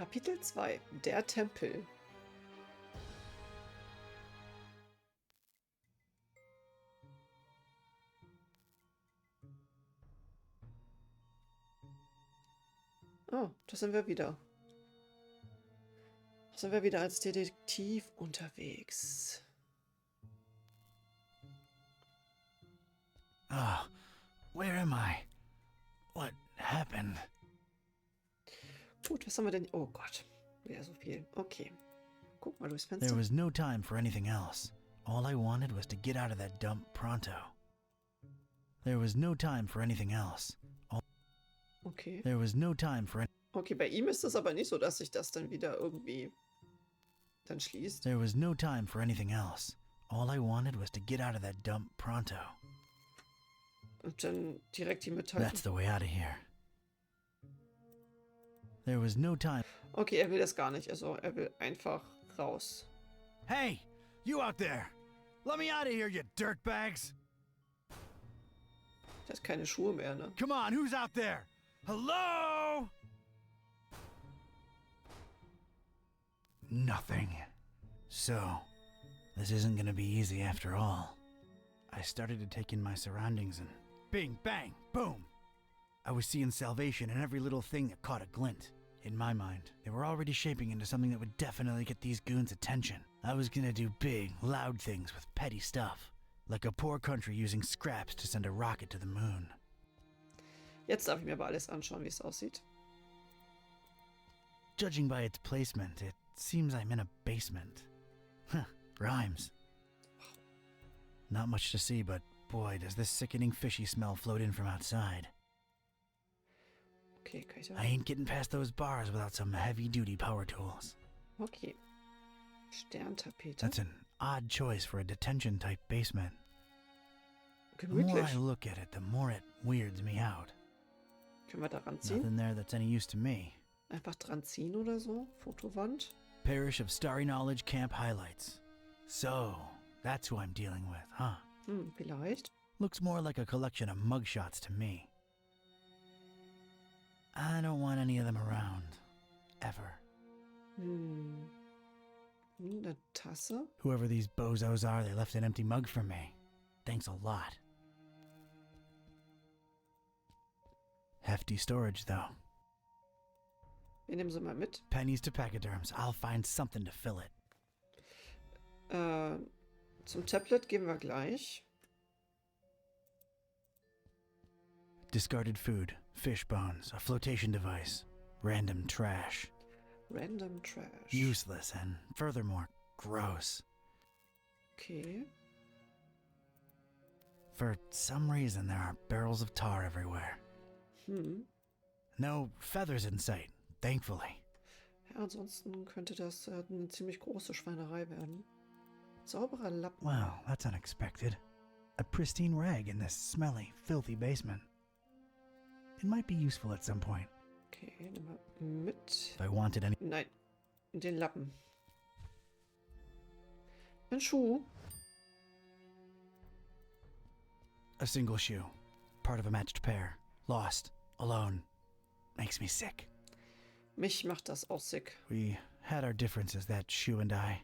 Kapitel 2 – Der Tempel. Oh, da sind wir wieder. Da sind wir wieder als Detektiv unterwegs. Oh, where am I? What happened? Gut, was haben wir denn? Oh Gott, wieder so viel. Okay. Guck mal durchs Fenster. There was no time for anything else. All I wanted was to get out of that dump pronto. There was no time for anything else. Okay. There was no time for Okay, bei ihm ist es aber nicht so, dass sich das dann wieder irgendwie dann schließt. There was no time for anything else. All I wanted was to get out of that dump pronto. Und dann direkt die Metall. That's the way out of here. There was no time. Okay, er will das gar nicht. Also er will einfach raus. Hey, you out there! Let me out of here, you dirtbags! Der hat keine Schuhe mehr, ne? Come on, who's out there? Hello? Nothing. So, this isn't gonna be easy after all. I started to take in my surroundings and bing, bang, boom! I was seeing salvation in every little thing that caught a glint. In my mind, they were already shaping into something that would definitely get these goons' attention. I was gonna do big, loud things with petty stuff. Like a poor country using scraps to send a rocket to the moon. Jetzt darf ich mir aber alles anschauen, wie es aussieht. Judging by its placement, it seems I'm in a basement. Huh, rhymes. Not much to see, but boy, does this sickening fishy smell float in from outside. Okay, kann ich da... I ain't getting past those bars without some heavy-duty power tools. Okay. Sterntapete. That's an odd choice for a detention-type basement. The more Gemütlich. I look at it, the more it weirds me out. Können wir daran ziehen? Nothing there that's any use to me. Einfach dran ziehen oder so? Fotowand? Parish of Starry Knowledge Camp highlights. So, that's who I'm dealing with, huh? Vielleicht. Looks more like a collection of mugshots to me. I don't want any of them around. Ever. Eine Tasse? Whoever these bozos are, they left an empty mug for me. Thanks a lot. Hefty storage, though. Wir nehmen sie mal mit. Pennies to pachyderms. I'll find something to fill it. Zum Tablet gehen wir gleich. Discarded food, fish bones, a flotation device, random trash. Random Trash. Useless and, furthermore, gross. Okay. For some reason, there are barrels of tar everywhere. No feathers in sight, thankfully. Ja, ansonsten könnte das eine ziemlich große Schweinerei werden. Sauberer Lappen. Well, that's unexpected. A pristine rag in this smelly, filthy basement. It might be useful at some point. Okay, nehmen wir mit. If I wanted any... Nein, den Lappen. Ein Schuh. A single shoe. Part of a matched pair. Lost. Alone. Makes me sick. Mich macht das auch sick. We had our differences, that shoe and I.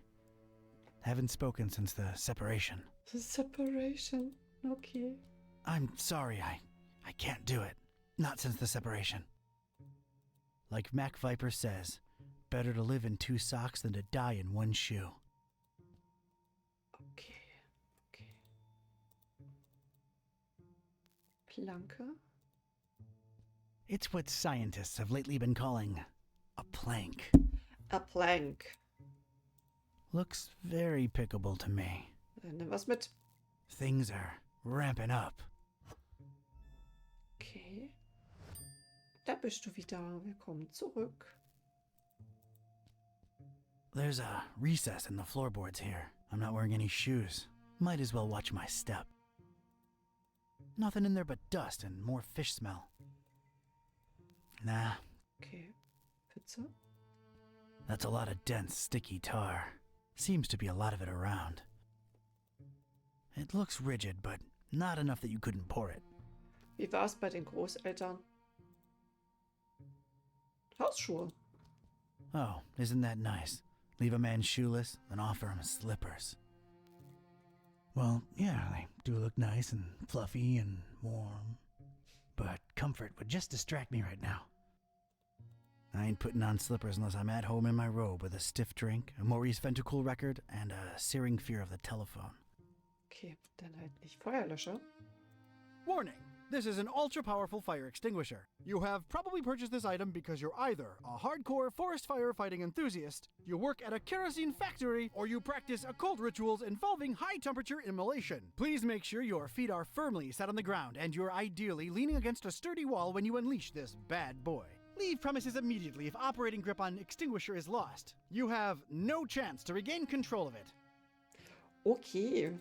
Haven't spoken since the separation. Separation. Okay. I'm sorry, I can't do it. Not since the separation. Like Mac Viper says, better to live in 2 socks than to die in 1 shoe. Okay. Okay. Planke. It's what scientists have lately been calling a plank. A plank. Looks very pickable to me. Dann nimm was mit. Things are ramping up. Okay. Da bist du wieder. Willkommen zurück. There's a recess in the floorboards here. I'm not wearing any shoes. Might as well watch my step. Nothing in there but dust and more fish smell. Nah, Okay. Pizza. that's a lot of dense, sticky tar. Seems to be a lot of it around. It looks rigid, but not enough that you couldn't pour it. Wie war es bei den Großeltern? Hausschuhe. Oh, isn't that nice? Leave a man shoeless, then offer him slippers. Well, yeah, they do look nice and fluffy and warm. But comfort would just distract me right now. I ain't putting on slippers unless I'm at home in my robe with a stiff drink, a Maurice Ventricle record, and a searing fear of the telephone. Okay, dann halt nicht Feuerlöscher. Warning! This is an ultra-powerful fire extinguisher. You have probably purchased this item because you're either a hardcore forest firefighting enthusiast, you work at a kerosene factory, or you practice occult rituals involving high-temperature immolation. Please make sure your feet are firmly set on the ground and you're ideally leaning against a sturdy wall when you unleash this bad boy. Leave premises immediately if operating grip on extinguisher is lost. You have no chance to regain control of it. Okay.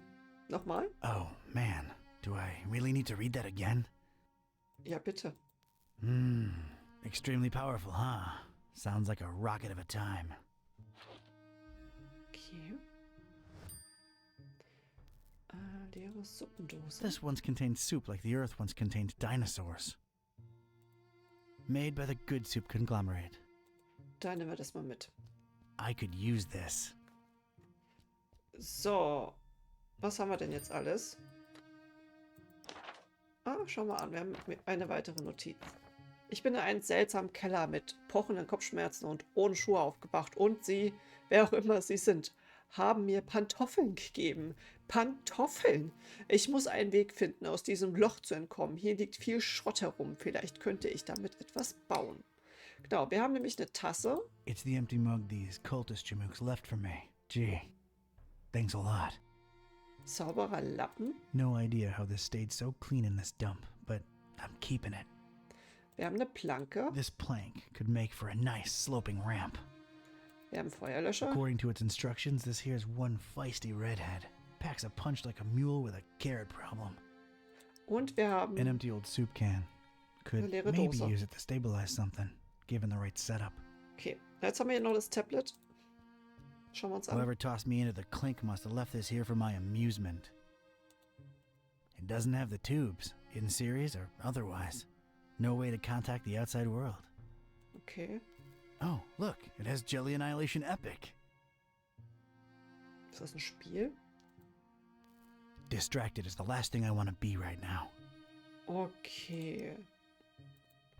Nochmal? Oh, man. Do I really need to read that again? Ja, bitte. Extremely powerful, huh? Sounds like a rocket of a time. Okay. Leere Suppendose. This once contained soup like the Earth once contained dinosaurs. Made by the Good Soup Conglomerate. Da nehmen wir das mal mit. I could use this. So. Was haben wir denn jetzt alles? Schau mal an, wir haben eine weitere Notiz. Ich bin in einem seltsamen Keller mit pochenden Kopfschmerzen und ohne Schuhe aufgewacht. Und sie, wer auch immer sie sind, haben mir Pantoffeln gegeben. Pantoffeln! Ich muss einen Weg finden, aus diesem Loch zu entkommen. Hier liegt viel Schrott herum. Vielleicht könnte ich damit etwas bauen. Genau, wir haben nämlich eine Tasse. It's the empty mug these cultist jamooks left for me. Gee, thanks a lot. Sauberer Lappen. No idea how this stayed so clean in this dump, but I'm keeping it. Wir haben eine Planke. This plank could make for a nice sloping ramp. Wir haben Feuerlöscher. According to its instructions, this here's one feisty redhead. Packs a punch like a mule with a carrot problem. Und wir haben An empty old soup can. Could eine leere maybe Dose. use it to stabilize something, given the right setup. Okay, jetzt haben wir hier noch das Tablet. Schauen wir uns an. Whoever tossed me into the clink must have left this here for my amusement. It doesn't have the tubes, in series or otherwise. No way to contact the outside world. Okay. Oh, look, it has Jelly Annihilation Epic. Ist das ein Spiel? Distracted is the last thing I want to be right now. Okay.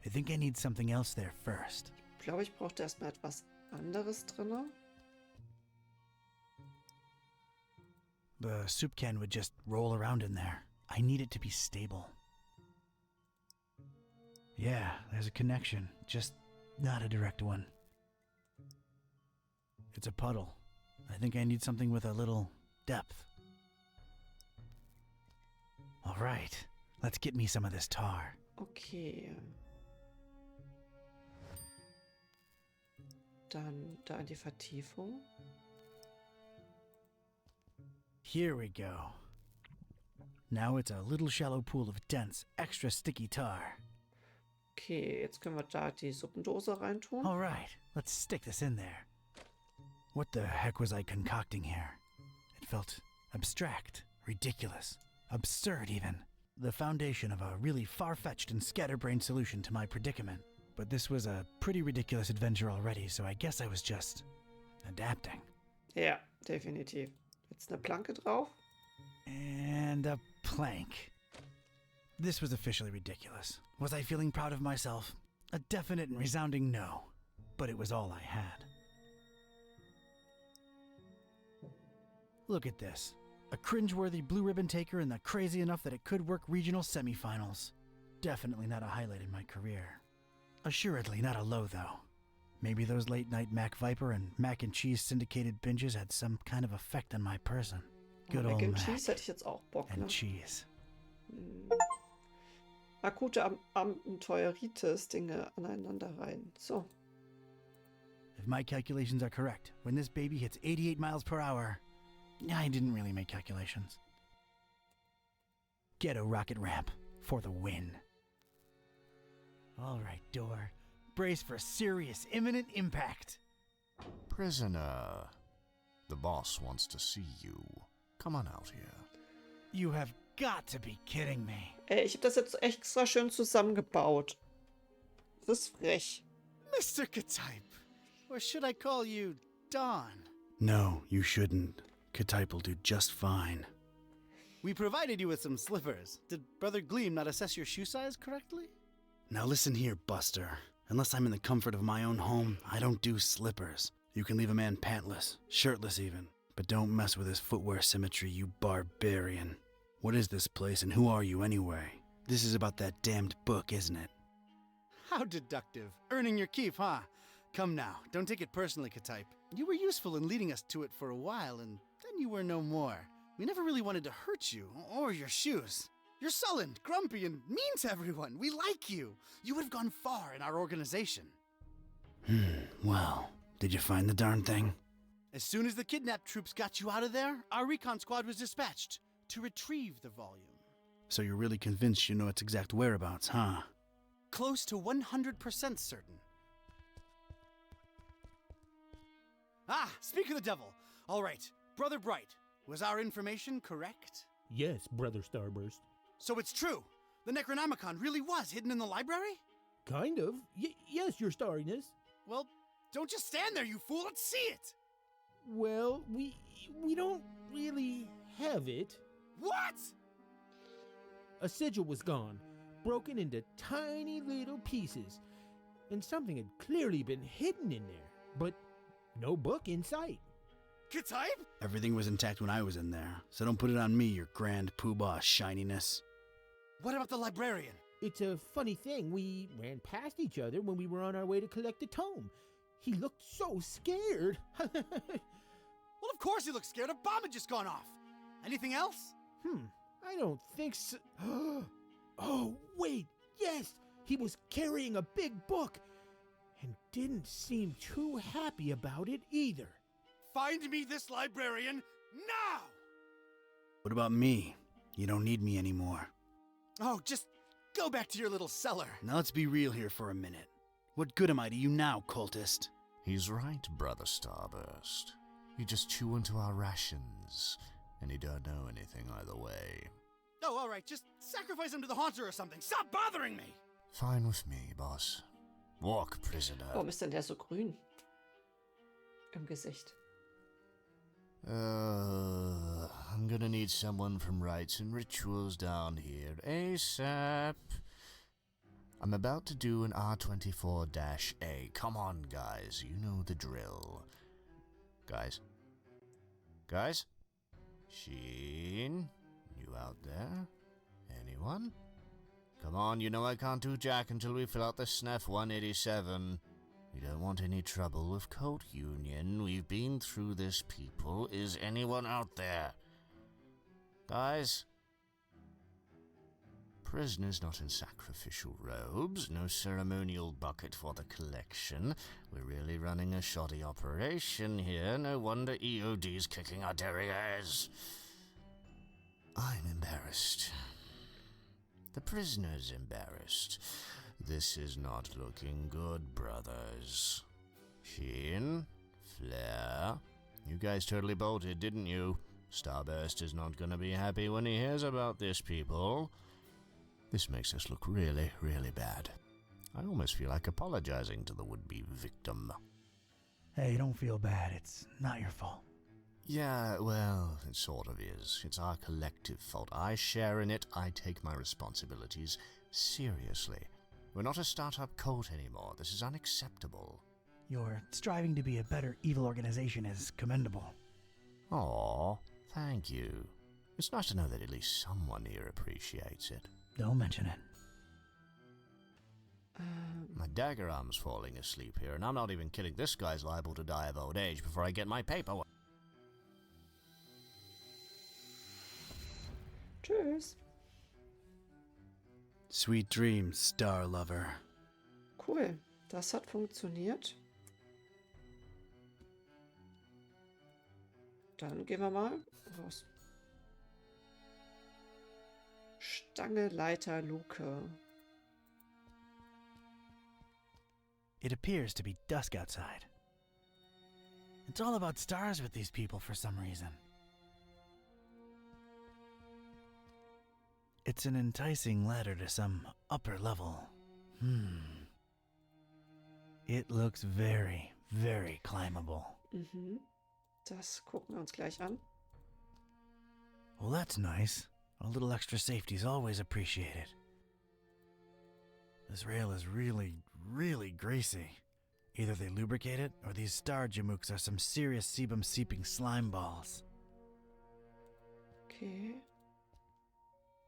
I think I need something else there first. Ich glaube, ich brauchte erstmal etwas anderes drin. The soup can would just roll around in there. I need it to be stable. Yeah, there's a connection, just not a direct one. It's a puddle. I think I need something with a little depth. All right, let's get me some of this tar. Okay. Dann da in die Vertiefung. Here we go. Now it's a little shallow pool of dense, extra sticky tar. Okay, jetzt können wir da die Suppendose reintun. All right, let's stick this in there. What the heck was I concocting here? It felt abstract, ridiculous, absurd even. The foundation of a really far-fetched and scatterbrained solution to my predicament. But this was a pretty ridiculous adventure already, so I guess I was just adapting. Ja, definitiv. Jetzt eine Planke drauf. And a plank. This was officially ridiculous. Was I feeling proud of myself? A definite and resounding no. But it was all I had. Look at this. A cringeworthy blue ribbon taker and the crazy enough that it could work regional semifinals. Definitely not a highlight in my career. Assuredly not a low, though. Maybe those late-night Mac Viper and mac and cheese syndicated binges had some kind of effect on my person. Good Mac old and Mac Cheese hätte ich jetzt auch Bock, and ne? cheese. Akute Abenteueritis-Dinge aneinander rein. So. If my calculations are correct, when this baby hits 88 miles per hour... I didn't really make calculations. Ghetto rocket ramp for the win. All right, door. Brace for serious, imminent impact. Prisoner, the boss wants to see you. Come on out here. You have got to be kidding me. Ey, ich habe das jetzt extra schön zusammengebaut. Das ist frech. Mr. Ketype, Or should I call you Don? No, you shouldn't. Ketype will do just fine. We provided you with some slippers. Did Brother Gleam not assess your shoe size correctly? Now listen here, Buster. Unless I'm in the comfort of my own home, I don't do slippers. You can leave a man pantless, shirtless even, but don't mess with his footwear symmetry, you barbarian. What is this place and who are you anyway? This is about that damned book, isn't it? How deductive. Earning your keep, huh? Come now, don't take it personally, Ketype. You were useful in leading us to it for a while, and then you were no more. We never really wanted to hurt you, or your shoes. You're sullen, grumpy, and mean to everyone. We like you. You would have gone far in our organization. Well, did you find the darn thing? As soon as the kidnapped troops got you out of there, our recon squad was dispatched to retrieve the volume. So you're really convinced you know its exact whereabouts, huh? Close to 100% certain. Ah, speak of the devil. All right, Brother Bright, was our information correct? Yes, Brother Starburst. So it's true. The Necronomicon really was hidden in the library? Kind of. Yes, Your Starriness. Well, don't just stand there, you fool. Let's see it. Well, we don't really have it. What? A sigil was gone, broken into tiny little pieces, and something had clearly been hidden in there, but no book in sight. Ketype? Everything was intact when I was in there, so don't put it on me, your grand poobah shininess. What about the librarian? It's a funny thing, we ran past each other when we were on our way to collect the tome. He looked so scared. Well, of course he looked scared. A bomb had just gone off. Anything else? I don't think so. Oh, wait, yes! He was carrying a big book, and didn't seem too happy about it either. Find me this librarian now! What about me? You don't need me anymore. Oh, just go back to your little cellar. Now let's be real here for a minute. What good am I to you now, cultist? He's right, Brother Starburst. You just chew into our rations, and you don't know anything either way. Oh, all right, just sacrifice him to the haunter or something. Stop bothering me! Fine with me, boss. Walk, prisoner. Warum ist denn der so grün? Im Gesicht. I'm gonna need someone from rites and rituals down here ASAP. I'm about to do an R24-A. Come on, guys. You know the drill. Guys? Sheen? You out there? Anyone? Come on, you know I can't do jack until we fill out the SNF 187. We don't want any trouble with Cult Union. We've been through this, people. Is anyone out there? Guys? Prisoners not in sacrificial robes. No ceremonial bucket for the collection. We're really running a shoddy operation here. No wonder EOD's kicking our derrieres. I'm embarrassed. The prisoner's embarrassed. This is not looking good, brothers. Sheen? Flair? You guys totally bolted, didn't you? Starburst is not gonna be happy when he hears about this, people. This makes us look really, really bad. I almost feel like apologizing to the would-be victim. Hey, don't feel bad. It's not your fault. Yeah, well, it sort of is. It's our collective fault. I share in it. I take my responsibilities seriously. We're not a startup cult anymore. This is unacceptable. Your striving to be a better evil organization is commendable. Aw, thank you. It's nice to know that at least someone here appreciates it. Don't mention it. My dagger arm's falling asleep here, and I'm not even kidding. This guy's liable to die of old age before I get my paperwork. Tschüss. Sweet dreams, Star Lover. Cool. Das hat funktioniert. Dann gehen wir mal raus. Stange, Leiter, Luke. It appears to be dusk outside. It's all about stars with these people for some reason. It's an enticing ladder to some upper level. It looks very, very climbable. Mhm. Das gucken wir uns gleich an. Well, that's nice. A little extra safety is always appreciated. This rail is really, really greasy. Either they lubricate it, or these star jamooks are some serious sebum-seeping slime balls. Okay.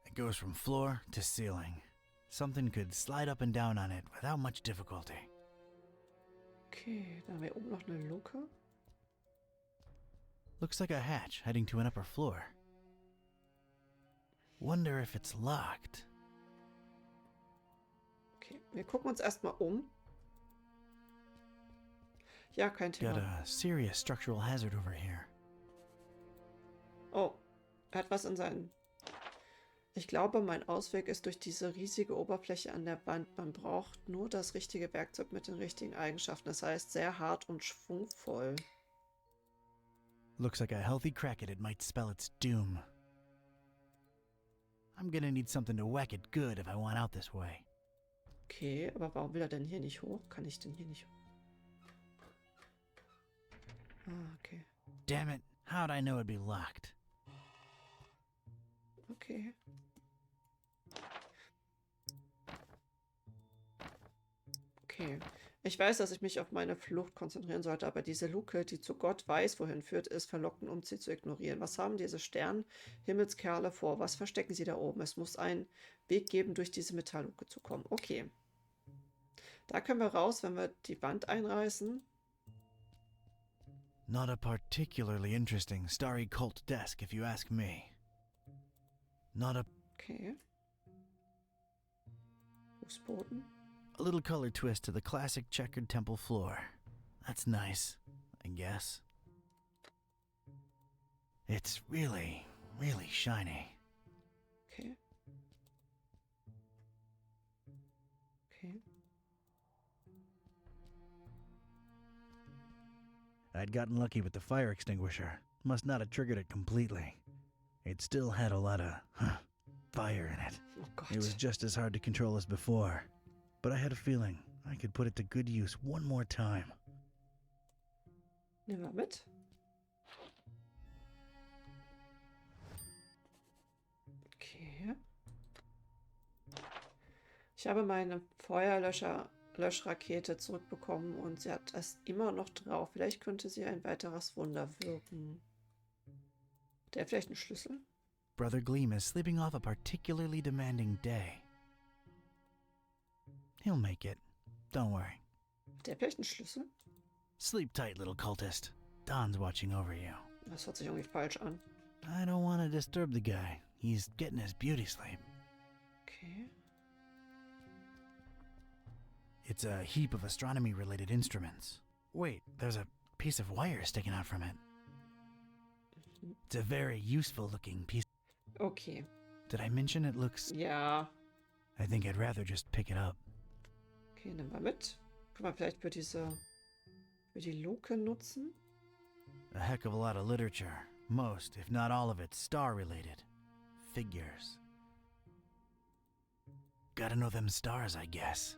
It goes from floor to ceiling. Something could slide up and down on it without much difficulty. Okay, dann haben wir oben noch eine Luke. Looks like a hatch heading to an upper floor. Wonder if it's locked. Okay, wir gucken uns erstmal um. Ja, kein Got Thema. a serious structural hazard over here. Oh, er hat was in seinen... Ich glaube, mein Ausweg ist durch diese riesige Oberfläche an der Wand. Man braucht nur das richtige Werkzeug mit den richtigen Eigenschaften. Das heißt, sehr hart und schwungvoll. Looks like a healthy crack at it might spell its doom. I'm gonna need something to whack it good if I want out this way. Okay, aber warum will er denn hier nicht hoch? Kann ich denn hier nicht hoch? Ah, okay. Damn it, how'd I know it'd be locked? Okay. Okay. Ich weiß, dass ich mich auf meine Flucht konzentrieren sollte, aber diese Luke, die zu Gott weiß, wohin führt, ist verlockend, um sie zu ignorieren. Was haben diese Sternhimmelskerle vor? Was verstecken sie da oben? Es muss einen Weg geben, durch diese Metallluke zu kommen. Okay. Da können wir raus, wenn wir die Wand einreißen. Not a particularly interesting starry cult desk, if you ask me. Not a... Okay. Fußboden. A little color twist to the classic checkered temple floor. That's nice, I guess. It's really, really shiny. Okay. Okay. I'd gotten lucky with the fire extinguisher. Must not have triggered it completely. It still had a lot of fire in it. Oh Gott. It was just as hard to control as before. But I had a feeling I could put it to good use one more time. Nehmen wir mit. Okay. Ich habe meine Feuerlöschrakete zurückbekommen und sie hat es immer noch drauf. Vielleicht könnte sie ein weiteres Wunder wirken. Der hat vielleicht einen Schlüssel? Brother Gleam is sleeping off a particularly demanding day. He'll make it. Don't worry. Hat der vielleicht einen Schlüssel? Sleep tight, little cultist. Don's watching over you. Das hört sich irgendwie falsch an. I don't want to disturb the guy. He's getting his beauty sleep. Okay. It's a heap of astronomy-related instruments. Wait, there's a piece of wire sticking out from it. It's a very useful-looking piece. Okay. Did I mention it looks... Ja. I think I'd rather just pick it up. Okay, nehmen wir mit. Kann man vielleicht für die Luke nutzen? A heck of a lot of literature. Most, if not all of it, star-related. Figures. Gotta know them stars, I guess.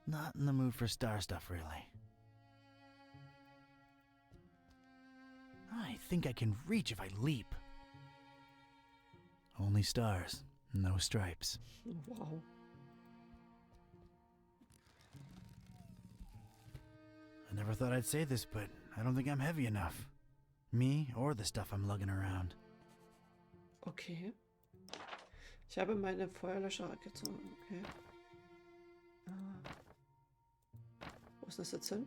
Not in the mood for star stuff, really. I think I can reach if I leap. Only stars, no stripes. Wow. I never thought I'd say this, but I don't think I'm heavy enough. Me or the stuff I'm lugging around. Okay. Ich habe meine Feuerlöschrakete. Okay. Wo ist das jetzt hin?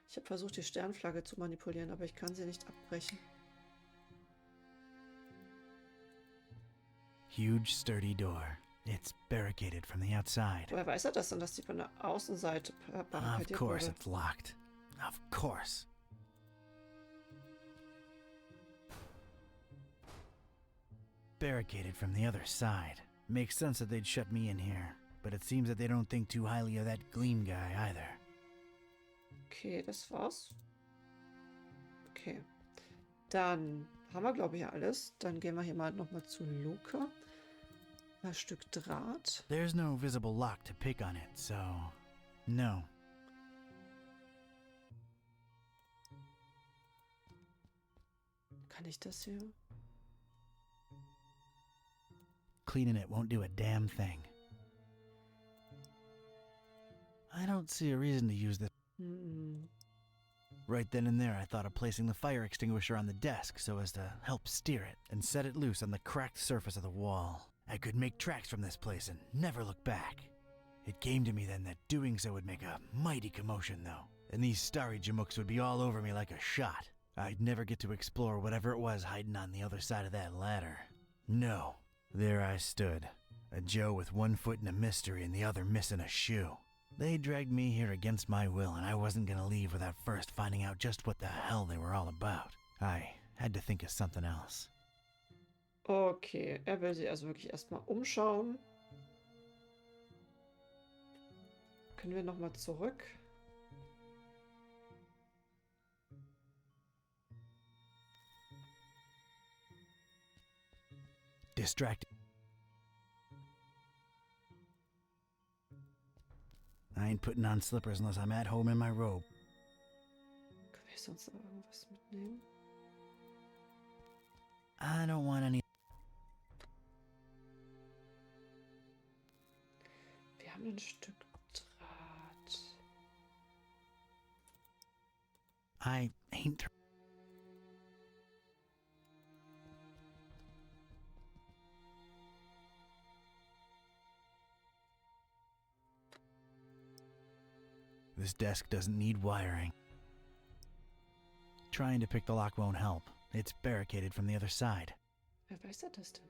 Ich habe versucht, die Sternflagge zu manipulieren, aber ich kann sie nicht abbrechen. Huge, sturdy door. It's barricaded from the outside. Woher weiß er das denn, dass die von der Außenseite Of barrikadiert course wurde? it's locked. Of course. Barricaded from the other side. Makes sense that they'd shut me in here, but it seems that they don't think too highly of that Gleam guy either. Okay, das war's. Okay. Dann haben wir, glaube ich, alles. Dann gehen wir hier mal nochmal zu Luke. Ein Stück Draht. There's no visible lock to pick on it, so no. Kann ich das hier? Cleaning it won't do a damn thing. I don't see a reason to use this. Right then and there, I thought of placing the fire extinguisher on the desk so as to help steer it and set it loose on the cracked surface of the wall. I could make tracks from this place and never look back. It came to me then that doing so would make a mighty commotion, though, and these starry jamooks would be all over me like a shot. I'd never get to explore whatever it was hiding on the other side of that ladder. No. There I stood, a Joe with one foot in a mystery and the other missing a shoe. They dragged me here against my will, and I wasn't gonna leave without first finding out just what the hell they were all about. I had to think of something else. Okay, er will sich also wirklich erstmal umschauen. Können wir nochmal zurück? Distracted. I ain't putting on slippers unless I'm at home in my robe. Können wir sonst noch irgendwas mitnehmen? I don't want any... Wir haben ein Stück Draht. I ain't... This desk doesn't need wiring. Trying to pick the lock won't help. It's barricaded from the other side. Wer weiß das denn?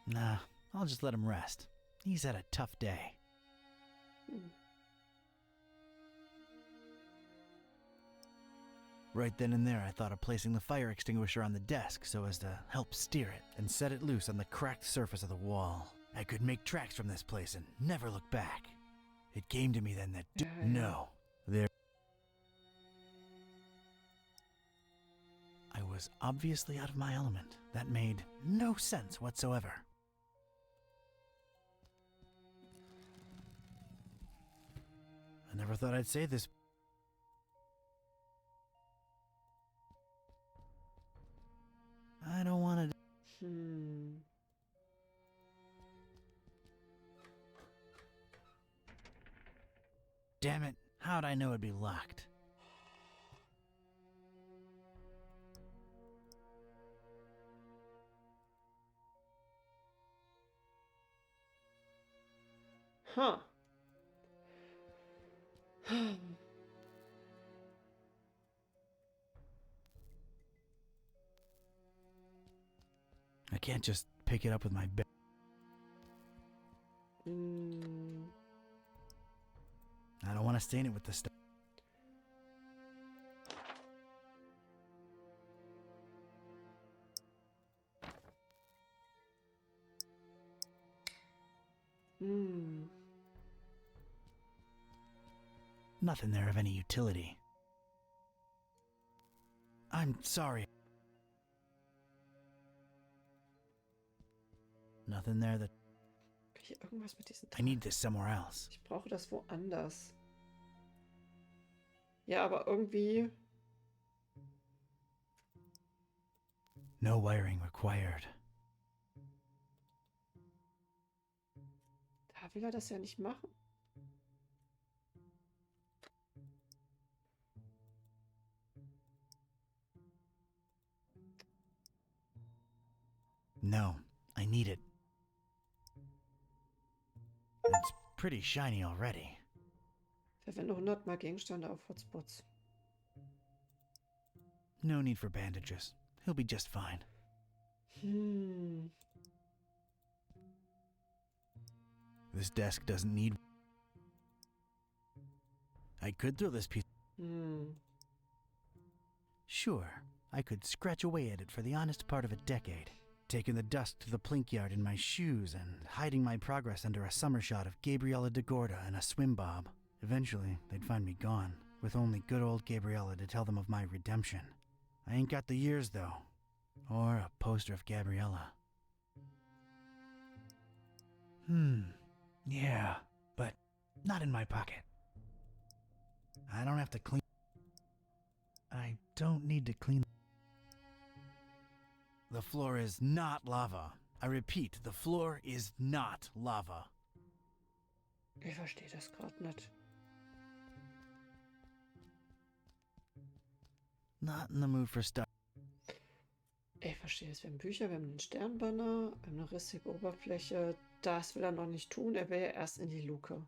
Nah, I'll just let him rest. He's had a tough day. Right then and there, I thought of placing the fire extinguisher on the desk so as to help steer it and set it loose on the cracked surface of the wall. I could make tracks from this place and never look back. It came to me then that no, there... I was obviously out of my element. That made no sense whatsoever. I never thought I'd say this. I don't want to... Damn it, how'd I know it'd be locked? Huh. I can't just pick it up with my bare... I don't want to stain it with the stuff. Nothing there of any utility. I'm sorry. Nothing there that... Hier irgendwas mit diesen I need this somewhere else. Ich brauche das woanders. Ja, aber irgendwie... No wiring required. Da will er das ja nicht machen. No, I need it. It's pretty shiny already. Verwende 100 Mal Gegenstände auf Hotspots. No need for bandages. He'll be just fine. This desk doesn't need... I could throw this piece... Sure, I could scratch away at it for the honest part of a decade, taking the dust to the plink yard in my shoes and hiding my progress under a summer shot of Gabriella de Gorda and a swim bob. Eventually, they'd find me gone, with only good old Gabriella to tell them of my redemption. I ain't got the years, though. Or a poster of Gabriella. Yeah, but not in my pocket. I don't have to clean. I don't need to clean. The floor is not lava. I repeat, the floor is not lava. Ich verstehe das gerade nicht. Not in the mood for stuff. Ich verstehe es. Wir haben Bücher, wir haben einen Sternbanner, wir haben eine rissige Oberfläche. Das will er noch nicht tun. Er will ja erst in die Luke.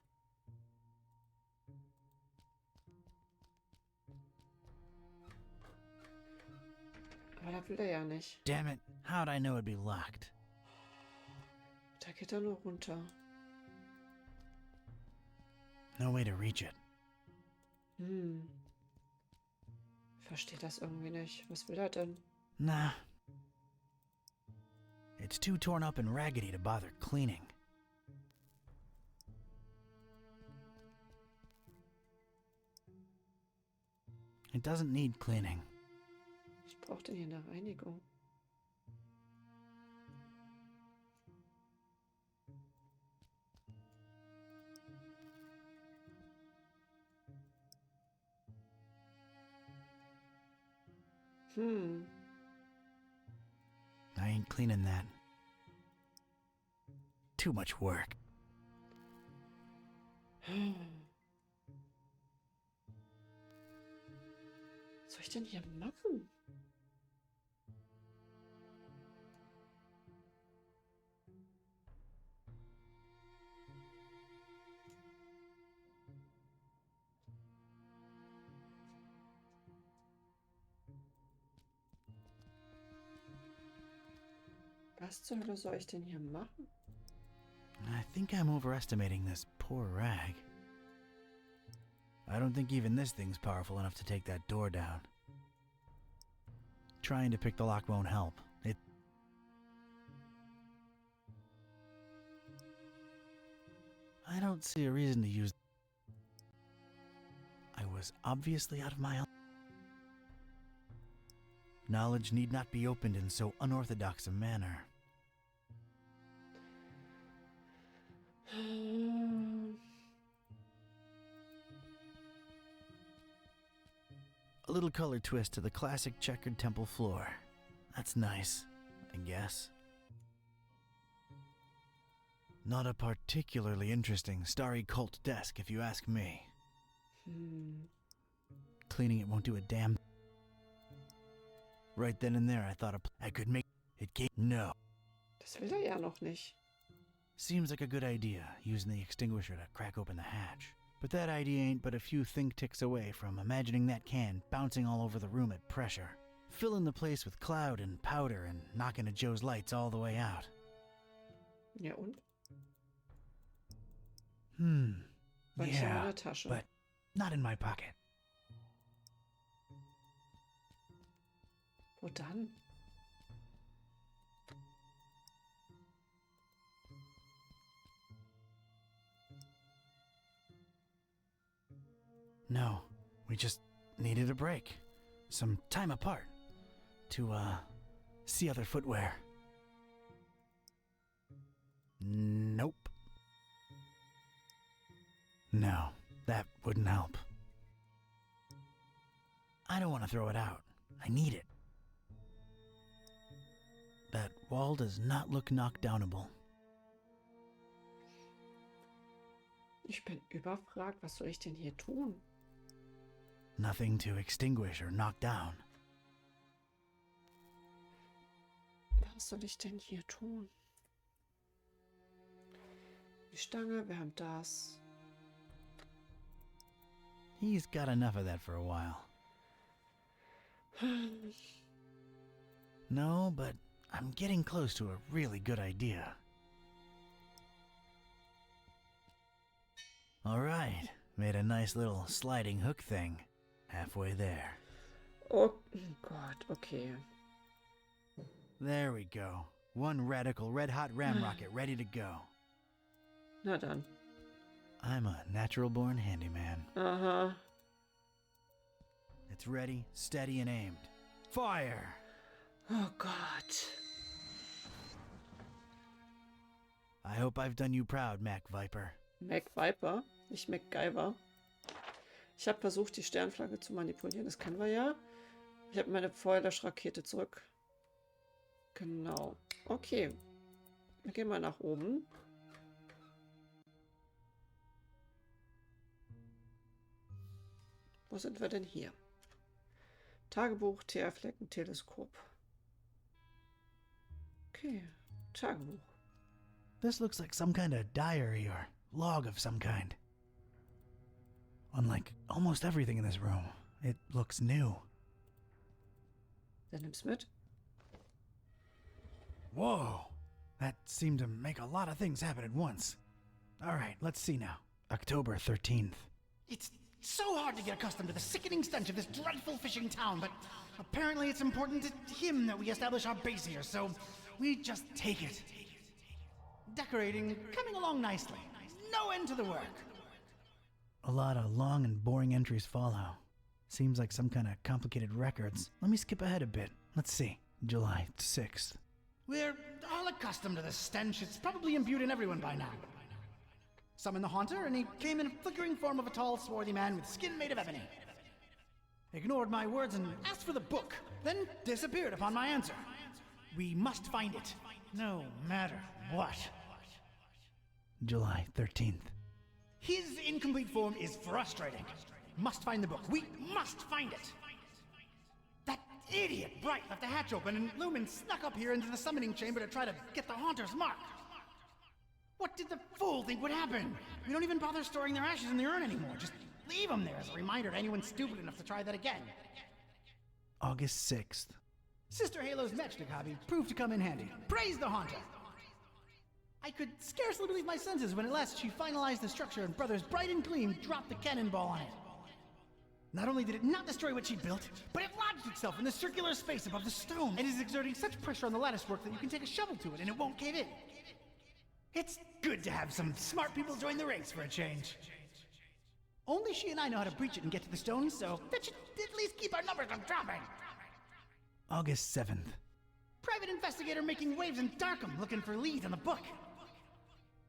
Aber das will er ja nicht. Damn it, how'd I know it'd be locked? Da geht er nur runter. No way to reach it. Verstehe das irgendwie nicht. Was will er denn? Nah. It's too torn up and raggedy to bother cleaning. It doesn't need cleaning. Was braucht denn hier eine Reinigung? I ain't cleaning that. Too much work. Was soll ich denn hier machen? Was zur Hölle soll ich denn hier machen? I think I'm overestimating this poor rag. I don't think even this thing's powerful enough to take that door down. Trying to pick the lock won't help. I don't see a reason to use. I was obviously out of my. Knowledge need not be opened in so unorthodox a manner. A little color twist to the classic checkered temple floor. That's nice, I guess. Not a particularly interesting starry cult desk, if you ask me. Cleaning it won't do a damn. Right then and there, I thought I could make it. No. Das will er ja noch nicht. Seems like a good idea, using the extinguisher to crack open the hatch. But that idea ain't but a few think ticks away from imagining that can bouncing all over the room at pressure, filling the place with cloud and powder and knocking a Joe's lights all the way out. Ja und? Manche in Yeah, meiner Tasche. but not in my pocket. Wo dann? No, we just needed a break. Some time apart. To, see other footwear. Nope. No, that wouldn't help. I don't want to throw it out. I need it. That wall does not look knockdownable. Ich bin überfragt. Was soll ich denn hier tun? Nothing to extinguish or knock down. Was soll ich denn hier tun? Die Stange, wir haben das. He's got enough of that for a while. No, but I'm getting close to a really good idea. All right, made a nice little sliding hook thing. Halfway there. Oh Gott, okay. There we go. One radical red-hot ram rocket ready to go. Na dann. I'm a natural-born handyman. Aha. It's ready, steady, and aimed. Fire! Oh Gott. I hope I've done you proud, Mac Viper. Mac Viper, nicht MacGyver. Ich habe versucht, die Sternflagge zu manipulieren. Das können wir ja. Ich habe meine Feuerlöschrakete zurück. Genau. Okay. Wir gehen mal nach oben. Wo sind wir denn hier? Tagebuch, Teerflecken, Teleskop. Okay. Tagebuch. This looks like some kind of diary or log of some kind. Unlike almost everything in this room, it looks new. Dann nimm's mit. Whoa! That seemed to make a lot of things happen at once. All right, let's see now. October 13th. It's so hard to get accustomed to the sickening stench of this dreadful fishing town, but apparently it's important to him that we establish our base here, so we just take it. Decorating coming along nicely. No end to the work. A lot of long and boring entries follow. Seems like some kind of complicated records. Let me skip ahead a bit. Let's see. July 6th. We're all accustomed to the stench. It's probably imbued in everyone by now. Summoned the Haunter, and he came in a flickering form of a tall, swarthy man with skin made of ebony. Ignored my words and asked for the book, then disappeared upon my answer. We must find it, no matter what. July 13th. His incomplete form is frustrating. Must find the book. We must find it. That idiot Bright left the hatch open, and Lumen snuck up here into the summoning chamber to try to get the Haunter's mark. What did the fool think would happen? We don't even bother storing their ashes in the urn anymore. Just leave them there as a reminder to anyone stupid enough to try that again. August 6th. Sister Halo's matchstick hobby proved to come in handy. Praise the Haunter! I could scarcely believe my senses when at last she finalized the structure and Brothers Bright and Gleam dropped the cannonball on it. Not only did it not destroy what she built, but it lodged itself in the circular space above the stone and is exerting such pressure on the latticework that you can take a shovel to it and it won't cave in. It's good to have some smart people join the ranks for a change. Only she and I know how to breach it and get to the stone, so that should at least keep our numbers from dropping. August 7th. Private investigator making waves in Darkham looking for leads on the book.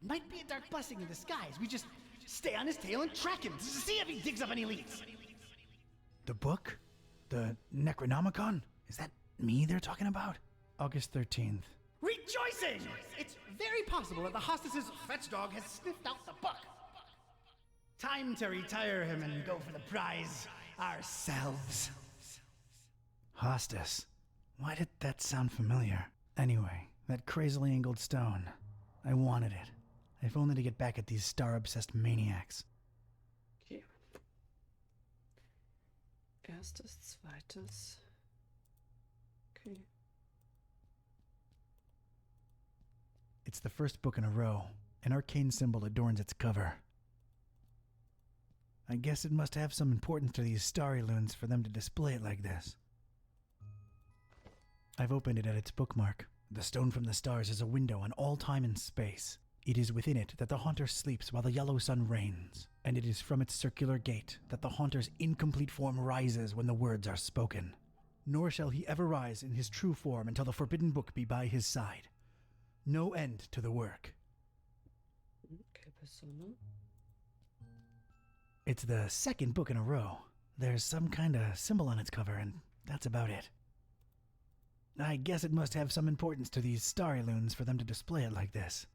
Might be a dark blessing in disguise. We just stay on his tail and track him to see if he digs up any leads. The book? The Necronomicon? Is that me they're talking about? August 13th. Rejoicing! It's very possible that the hostess's fetch dog has sniffed out the book. Time to retire him and go for the prize ourselves. Hostess. Why did that sound familiar? Anyway, that crazily angled stone. I wanted it. If only to get back at these star-obsessed maniacs. Okay. Erstes, zweites. Okay. It's the first book in a row. An arcane symbol adorns its cover. I guess it must have some importance to these starry loons for them to display it like this. I've opened it at its bookmark. The stone from the stars is a window on all time and space. It is within it that the Haunter sleeps while the yellow sun reigns, and it is from its circular gate that the Haunter's incomplete form rises when the words are spoken. Nor shall he ever rise in his true form until the forbidden book be by his side. No end to the work. It's the second book in a row. There's some kind of symbol on its cover, and that's about it. I guess it must have some importance to these starry loons for them to display it like this.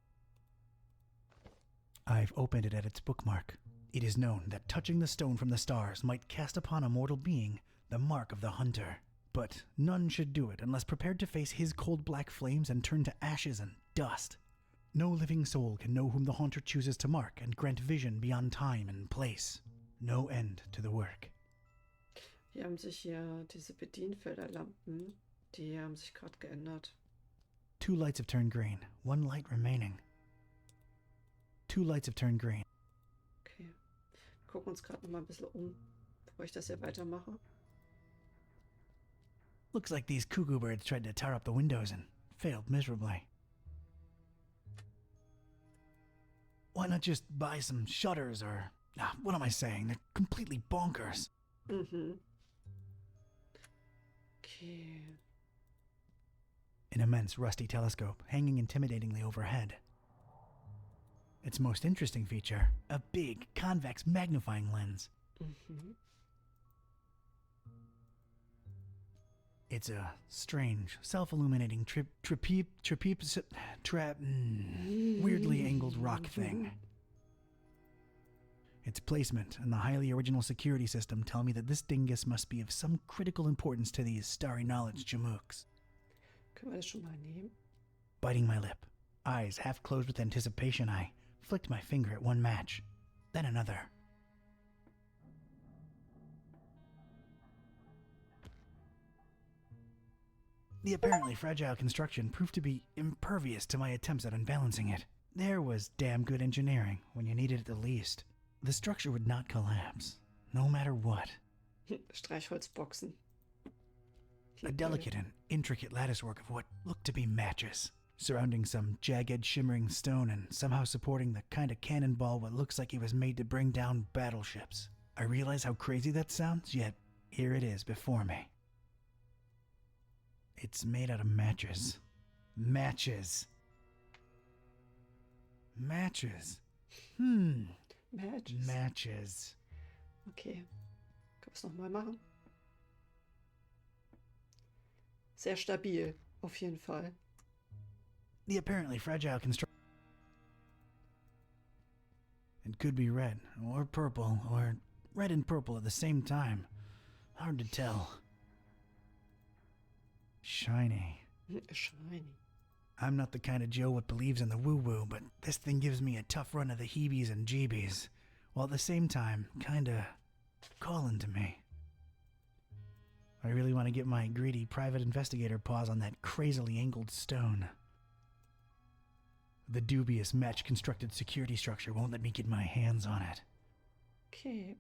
I've opened it at its bookmark. It is known that touching the stone from the stars might cast upon a mortal being the mark of the Hunter. But none should do it unless prepared to face his cold black flames and turn to ashes and dust. No living soul can know whom the Haunter chooses to mark and grant vision beyond time and place. No end to the work. Hier haben sich ja diese Bedienfelderlampen, die haben sich gerade geändert. 2 lights have turned green, 1 light remaining. 2 lights have turned green. Okay. Wir gucken uns gerade noch mal ein bisschen um, bevor ich das hier weitermache. Looks like these cuckoo birds tried to tar up the windows and failed miserably. Why not just buy some shutters or... what am I saying? They're completely bonkers. Mhm. Okay. An immense rusty telescope hanging intimidatingly overhead. Its most interesting feature, a big, convex magnifying lens. Mhm. It's a strange, self-illuminating weirdly angled rock thing. Its placement and the highly original security system tell me that this dingus must be of some critical importance to these starry knowledge jamooks. Können wir das schon mal nehmen? Biting my lip, eyes half closed with anticipation, I flicked my finger at one match, then another. The apparently fragile construction proved to be impervious to my attempts at unbalancing it. There was damn good engineering when you needed it the least. The structure would not collapse, no matter what. Streichholzboxen. A delicate and intricate latticework of what looked to be matches, surrounding some jagged, shimmering stone and somehow supporting the kind of cannonball what looks like it was made to bring down battleships. I realize how crazy that sounds, yet here it is before me. It's made out of matches. Matches. Matches. Matches. Matches. Okay. Können wir es nochmal machen? Sehr stabil, auf jeden Fall. The apparently fragile construction. It could be red, or purple, or red and purple at the same time. Hard to tell. Shiny. Shiny. I'm not the kind of Joe what believes in the woo-woo, but this thing gives me a tough run of the heebies and jeebies, while at the same time, kinda calling to me. I really want to get my greedy private investigator paws on that crazily angled stone. The dubious match-constructed security structure won't let me get my hands on it. Okay.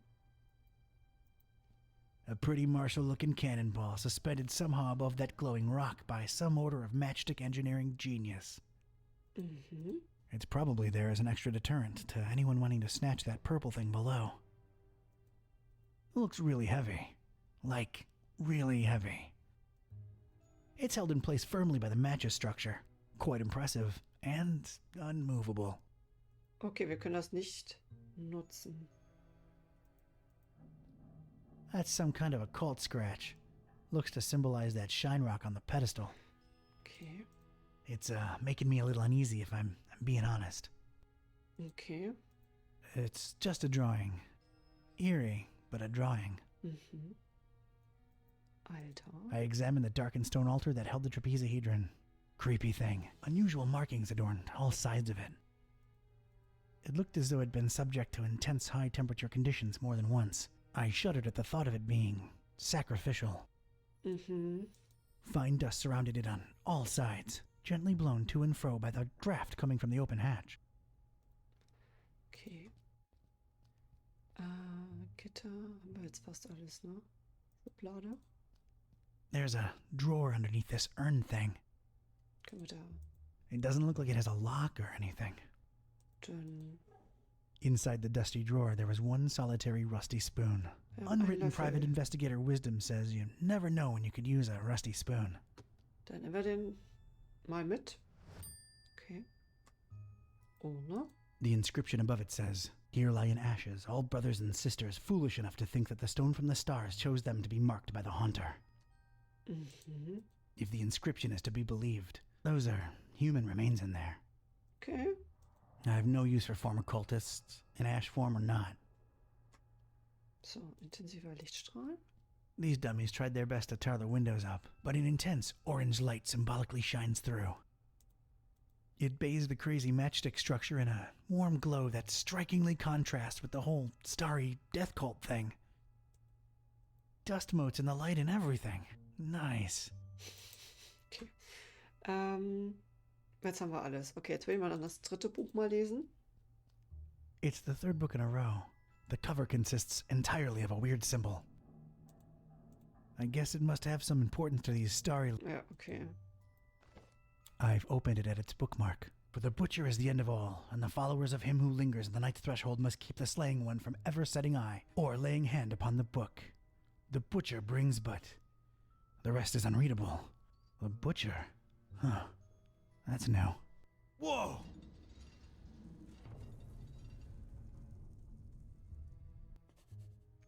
A pretty martial-looking cannonball suspended somehow above that glowing rock by some order of matchstick engineering genius. Mhm. It's probably there as an extra deterrent to anyone wanting to snatch that purple thing below. It looks really heavy. Like, really heavy. It's held in place firmly by the matches structure. Quite impressive and unmovable. Okay, wir können das nicht nutzen. That's some kind of occult scratch. Looks to symbolize that shine rock on the pedestal. Okay. It's making me a little uneasy if I'm being honest. Okay. It's just a drawing. Eerie, but a drawing. Mhm. Alter. I examined the darkened stone altar that held the trapezohedron. Creepy thing. Unusual markings adorned all sides of it. It looked as though it had been subject to intense high-temperature conditions more than once. I shuddered at the thought of it being sacrificial. Mhm. Fine dust surrounded it on all sides, gently blown to and fro by the draft coming from the open hatch. Okay. Gitter haben wir jetzt fast alles, ne? Schublade. There's a drawer underneath this urn thing. Können wir da It doesn't look like it has a lock or anything. dann... Inside the dusty drawer, there was one solitary rusty spoon. Ja, ein Unwritten Löffel. private investigator wisdom says you never know when you could use a rusty spoon. Dann nehmen wir den mal mit. Okay. Ohne. The inscription above it says, "Here lie in ashes all brothers and sisters foolish enough to think that the stone from the stars chose them to be marked by the haunter." Mhm. If the inscription is to be believed, those are human remains in there. Okay. I have no use for former cultists, in ash form or not. So, intensiver Lichtstrahl. These dummies tried their best to tar the windows up, but an intense orange light symbolically shines through. It bathes the crazy matchstick structure in a warm glow that strikingly contrasts with the whole starry death cult thing. Dust motes in the light and everything. Nice. Okay. Jetzt haben wir alles. Okay, jetzt will ich mal dann das dritte Buch mal lesen. It's the third book in a row. The cover consists entirely of a weird symbol. I guess it must have some importance to these starry... Ja, okay. I've opened it at its bookmark. For the butcher is the end of all, and the followers of him who lingers at the night's threshold must keep the slaying one from ever setting eye, or laying hand upon the book. The butcher brings but The rest is unreadable. The butcher. Huh. That's new. Whoa!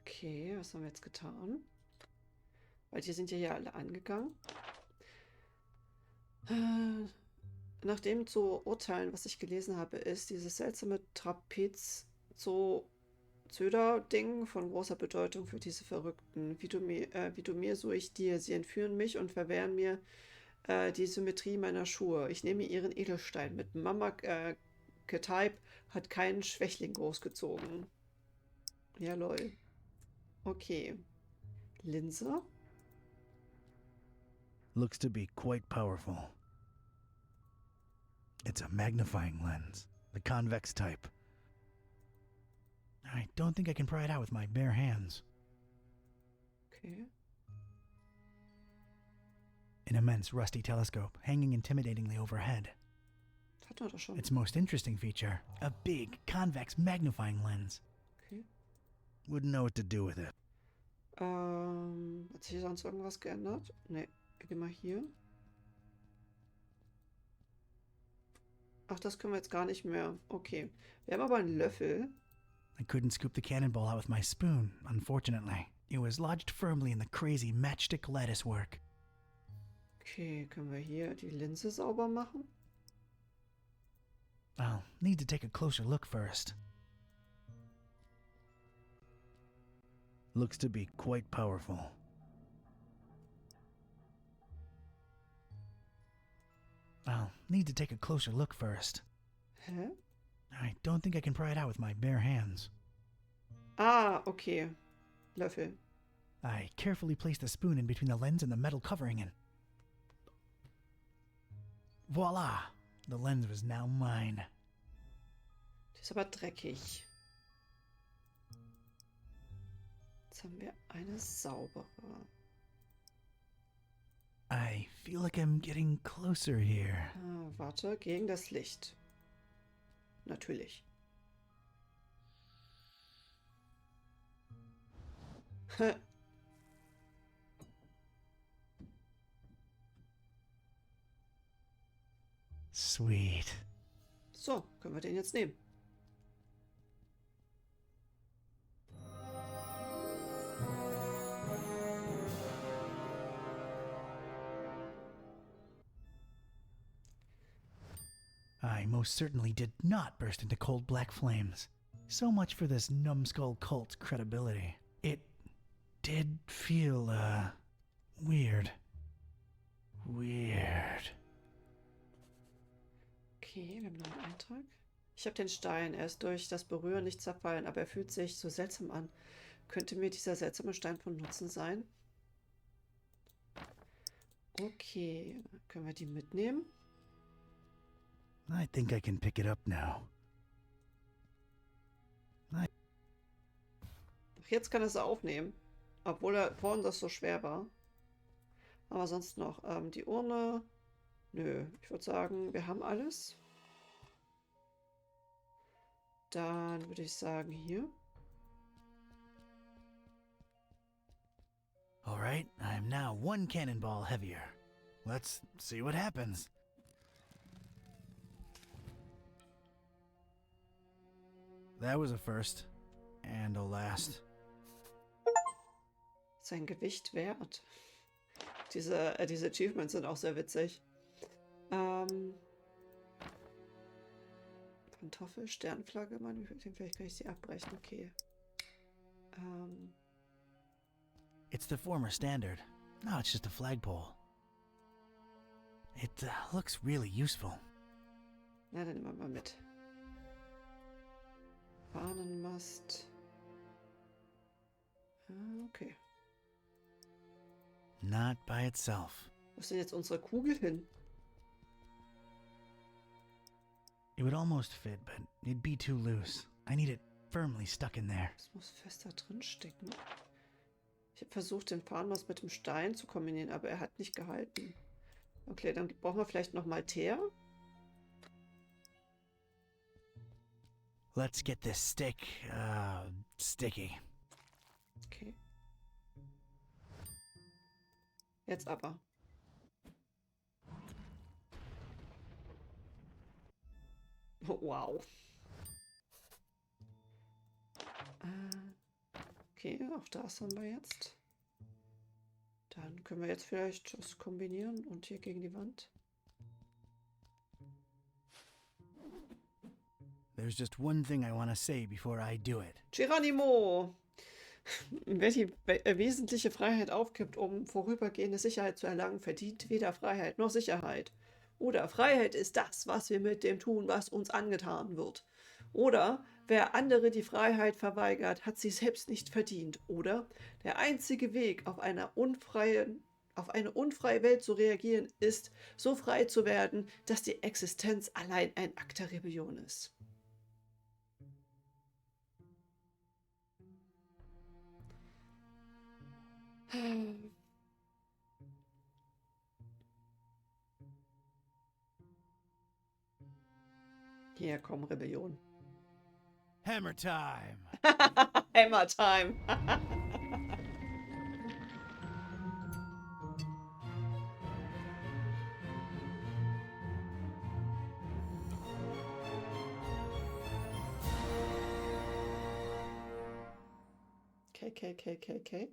Okay, was haben wir jetzt getan? Weil die sind ja hier alle angegangen. Nach dem zu urteilen, was ich gelesen habe, ist dieses seltsame Trapez-Zöder-Ding von großer Bedeutung für diese Verrückten. Wie du mir, so ich dir. Sie entführen mich und verwehren mir die Symmetrie meiner Schuhe. Ich nehme ihren Edelstein mit. Mama Ketype hat keinen Schwächling großgezogen. Ja, lol. Okay. Linse? Looks to be quite powerful. It's a magnifying lens, the convex type. I don't think I can pry it out with my bare hands. Okay. An immense rusty telescope hanging intimidatingly overhead. Hatten wir doch schon. Its most interesting feature, a big convex magnifying lens. Okay. Wouldn't know what to do with it. Hat sich hier sonst irgendwas geändert? Ne, geh mal hier. Ach, das können wir jetzt gar nicht mehr. Okay. Wir haben aber einen Löffel. I couldn't scoop the cannonball out with my spoon, unfortunately. It was lodged firmly in the crazy matchstick lattice work. Okay, können wir hier die Linse sauber machen? I'll need to take a closer look first. Looks to be quite powerful. I'll need to take a closer look first. Hä? I don't think I can pry it out with my bare hands. Ah, okay. Löffel. I carefully placed the spoon in between the lens and the metal covering and... Voila! The lens was now mine. Die ist aber dreckig. Jetzt haben wir eine saubere. I feel like I'm getting closer here. Ah, warte, gegen das Licht. Natürlich. Sweet. So, können wir den jetzt nehmen. I most certainly did not burst into cold black flames. So much for this numbskull cult's credibility. It did feel, weird. Weird. Okay, wir haben noch einen Eintrag. Ich habe den Stein. Er ist durch das Berühren nicht zerfallen, aber er fühlt sich so seltsam an. Könnte mir dieser seltsame Stein von Nutzen sein? Okay, können wir die mitnehmen? I think I can pick it up now. Ach, jetzt kann er es aufnehmen. Obwohl er vorhin das so schwer war. Aber sonst noch die Urne. Nö, ich würde sagen, wir haben alles. Dann würde ich sagen, hier. All right, I'm now one cannonball heavier. Let's see what happens. That was a first. And a last. Sein Gewicht wert. Diese Achievements sind auch sehr witzig. Pantoffel, Sternflagge, Mann, vielleicht kann ich sie abbrechen, okay. It's the former standard. No, it's just a flagpole. It looks really useful. Na, dann nehmen wir mal mit. Fahnenmast. Okay. Not by itself. Wo ist denn jetzt unsere Kugel hin? It would almost fit, but it'd be too loose. I need it firmly stuck in there. Das muss fester drin stecken. Ich habe versucht, den Fahnenmast mit dem Stein zu kombinieren, aber er hat nicht gehalten. Okay, dann brauchen wir vielleicht nochmal Teer. Let's get this stick, sticky. Okay. Jetzt aber. Oh, wow. Okay, auch das haben wir jetzt. Dann können wir jetzt vielleicht das kombinieren und hier gegen die Wand. There's just one thing I want to say before I do it. Geronimo! Wer die wesentliche Freiheit aufgibt, um vorübergehende Sicherheit zu erlangen, verdient weder Freiheit noch Sicherheit. Oder Freiheit ist das, was wir mit dem tun, was uns angetan wird. Oder wer andere die Freiheit verweigert, hat sie selbst nicht verdient. Oder der einzige Weg, auf eine unfreie Welt zu reagieren, ist, so frei zu werden, dass die Existenz allein ein Akt der Rebellion ist. Hier komm, Rebellion. Hammer time! Hammer time! Okay.